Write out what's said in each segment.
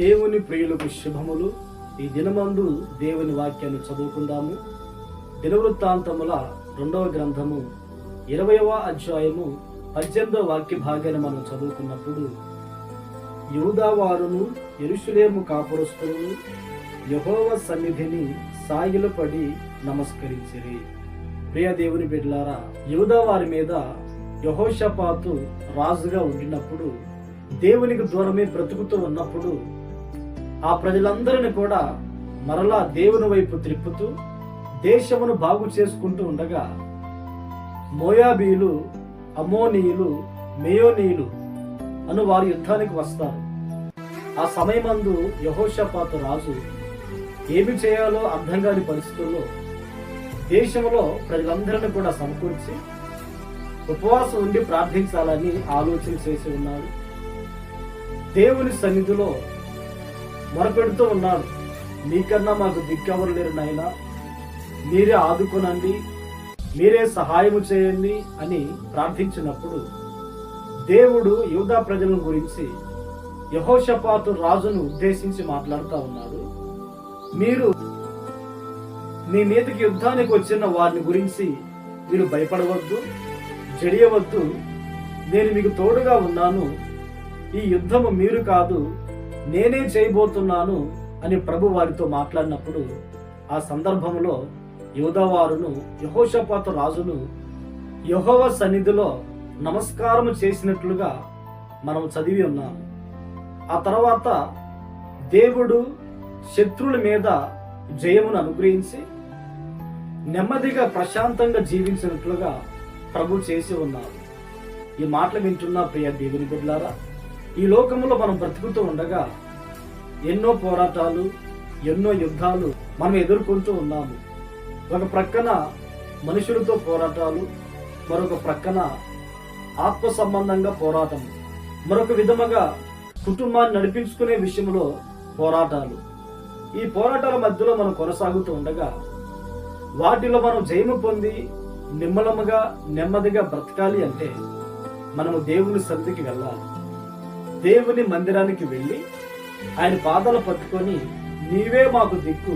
దేవుని ప్రియులకు శుభములు. ఈ దినమందు దేవుని వాక్యాన్ని చదువుకుందాము. దినవృత్తాంతముల 2వ గ్రంథము 20వ అధ్యాయము 18వ వాక్య భాగాన్ని మనం చదువుకున్నప్పుడు, యూదా వారును యెరూషలేము కాపురస్తులను యెహోవా సన్నిధిని సాగిలపడి నమస్కరించిరి. ప్రియ దేవుని బిడ్డలారా, యూదా వారి మీద యెహోషాపాతు రాజుగా ఉండినప్పుడు, దేవునికి దూరమే బ్రతుకుతూ ఉన్నప్పుడు, ఆ ప్రజలందరిని కూడా మరలా దేవుని వైపు త్రిప్పుతూ దేశమును బాగు చేసుకుంటూ ఉండగా, మోయాబీయులు, అమ్మోనీయులు, మేయోనీయులు అను వారు యుద్ధానికి వస్తారు. ఆ సమయమందు యెహోషాపాతు రాజు ఏమి చేయాలో అర్థం కాని పరిస్థితుల్లో దేశంలో ప్రజలందరినీ కూడా సమకూర్చి ఉపవాసం ఉండి ప్రార్థించాలని ఆలోచన చేసి ఉన్నాడు. దేవుని సన్నిధిలో మొరపెడుతూ ఉన్నాడు, మీకన్నా మాకు దిక్కెవరు లేరు నాయనా, మీరే ఆదుకోనండి, మీరే సహాయము చేయండి అని ప్రార్థించినప్పుడు, దేవుడు యూదా ప్రజల గురించి యెహోషాపాతు రాజును ఉద్దేశించి మాట్లాడుతూ ఉన్నాడు. మీరు మీ మీదకి యుద్ధానికి వచ్చిన వారిని గురించి మీరు భయపడవద్దు, జడియవద్దు, నేను మీకు తోడుగా ఉన్నాను, ఈ యుద్ధము మీరు కాదు నేనే చేయబోతున్నాను అని ప్రభు వారితో మాట్లాడినప్పుడు, ఆ సందర్భంలో యూదా వారును యెహోషాపాతు రాజును యెహోవా సన్నిధిలో నమస్కారం చేసినట్లుగా మనం చదివి ఉన్నాము. ఆ తర్వాత దేవుడు శత్రువుల మీద జయమును అనుగ్రహించి నెమ్మదిగా ప్రశాంతంగా జీవించినట్లుగా ప్రభు చేసి ఉన్నారు. ఈ మాటలు వింటున్న ప్రియ దేవుని బిడ్డలారా, ఈ లోకంలో మనం బ్రతుకుతూ ఉండగా ఎన్నో పోరాటాలు, ఎన్నో యుద్ధాలు మనం ఎదుర్కొంటూ ఉన్నాము. ఒక ప్రక్కన మనుషులతో పోరాటాలు, మరొక ప్రక్కన ఆత్మ సంబంధంగా పోరాటం, మరొక విధముగా కుటుంబాన్ని నడిపించుకునే విషయంలో పోరాటాలు. ఈ పోరాటాల మధ్యలో మనం కొనసాగుతూ ఉండగా వాటిలో మనం జయము పొంది నిమ్మలముగా నెమ్మదిగా బ్రతకాలి అంటే మనము దేవుని సన్నిధికి వెళ్ళాలి. దేవుని మందిరానికి వెళ్ళి ఆయన పాదాలు పట్టుకొని, నీవే మాకు దిక్కు,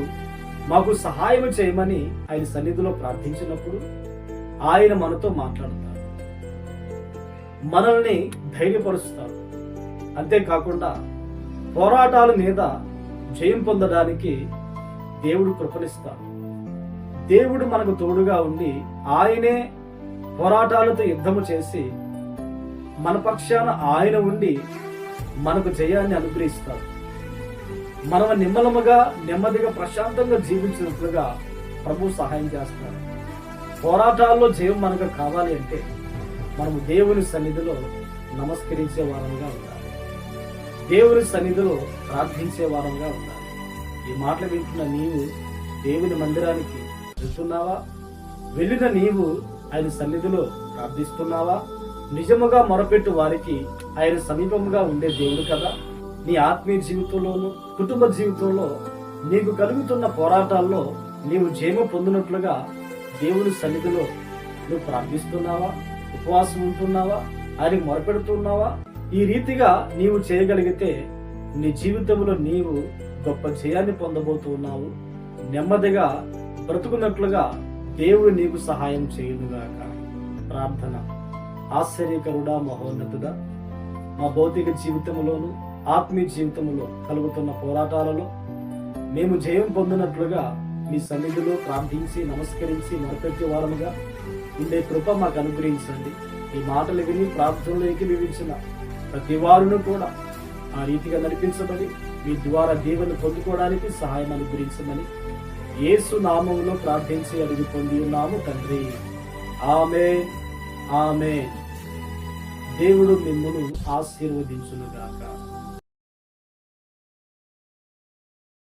మాకు సహాయం చేయమని ఆయన సన్నిధిలో ప్రార్థించినప్పుడు ఆయన మనతో మాట్లాడతాడు, మనల్ని ధైర్యపరుస్తాడు. అంతేకాకుండా పోరాటాల మీద జయం పొందడానికి దేవుడు కృపనిస్తాడు. దేవుడు మనకు తోడుగా ఉండి ఆయనే పోరాటాలతో యుద్ధము చేసి మన పక్షాన ఆయన ఉండి మనకు జయాన్ని అనుగ్రహిస్తాడు. మనం నిమ్మలముగా నెమ్మదిగా ప్రశాంతంగా జీవించినట్లుగా ప్రభు సహాయం చేస్తాడు. పోరాటాల్లో జయం మనకు కావాలి అంటే మనము దేవుని సన్నిధిలో నమస్కరించే వారంగా ఉండాలి, దేవుని సన్నిధిలో ప్రార్థించే వారంగా ఉండాలి. ఈ మాటలు వింటున్న నీవు దేవుని మందిరానికి వెళ్తున్నావా? వెళ్ళిన నీవు ఆయన సన్నిధిలో ప్రార్థిస్తున్నావా? నిజముగా మొరపెట్టు వారికి ఆయన సమీపంగా ఉండే దేవుడు కదా. నీ ఆత్మీయ జీవితంలోను, కుటుంబ జీవితంలో నీకు కలుగుతున్న పోరాటాల్లో నీవు జయము పొందినట్లుగా దేవుని సన్నిధిలో నువ్వు ప్రార్థిస్తున్నావా? ఉపవాసం ఉంటున్నావా? ఆయనకు మొరపెడుతున్నావా? ఈ రీతిగా నీవు చేయగలిగితే నీ జీవితంలో నీవు గొప్ప జయాన్ని పొందబోతున్నావు. నెమ్మదిగా బ్రతుకున్నట్లుగా దేవుడు నీకు సహాయం చేయునుగాక. ప్రార్థన. ఆశ్చర్యకరుడా, మహోన్నతుడా, మా భౌతిక జీవితంలోను ఆత్మీయ జీవితంలో కలుగుతున్న పోరాటాలలో మేము జయం పొందినట్లుగా మీ సన్నిధిలో ప్రార్థించి నమస్కరించి మొరపెట్టే వారముగా ఉండే కృప మాకు అనుగ్రహించండి. ఈ మాటలు విని ప్రార్థనలో ఏకీభవించిన ప్రతి వారును కూడా ఆ రీతిగా నడిపించబడి మీ ద్వారా దేవుని పొందుకోవడానికి సహాయం అనుగ్రహించమని యేసు నామములో ప్రార్థించి అడిగి పొంది ఉన్నాము తండ్రి. ఆమేన్, ఆమేన్. దేవుడు మిమ్మును ఆశీర్వదించునుగాక.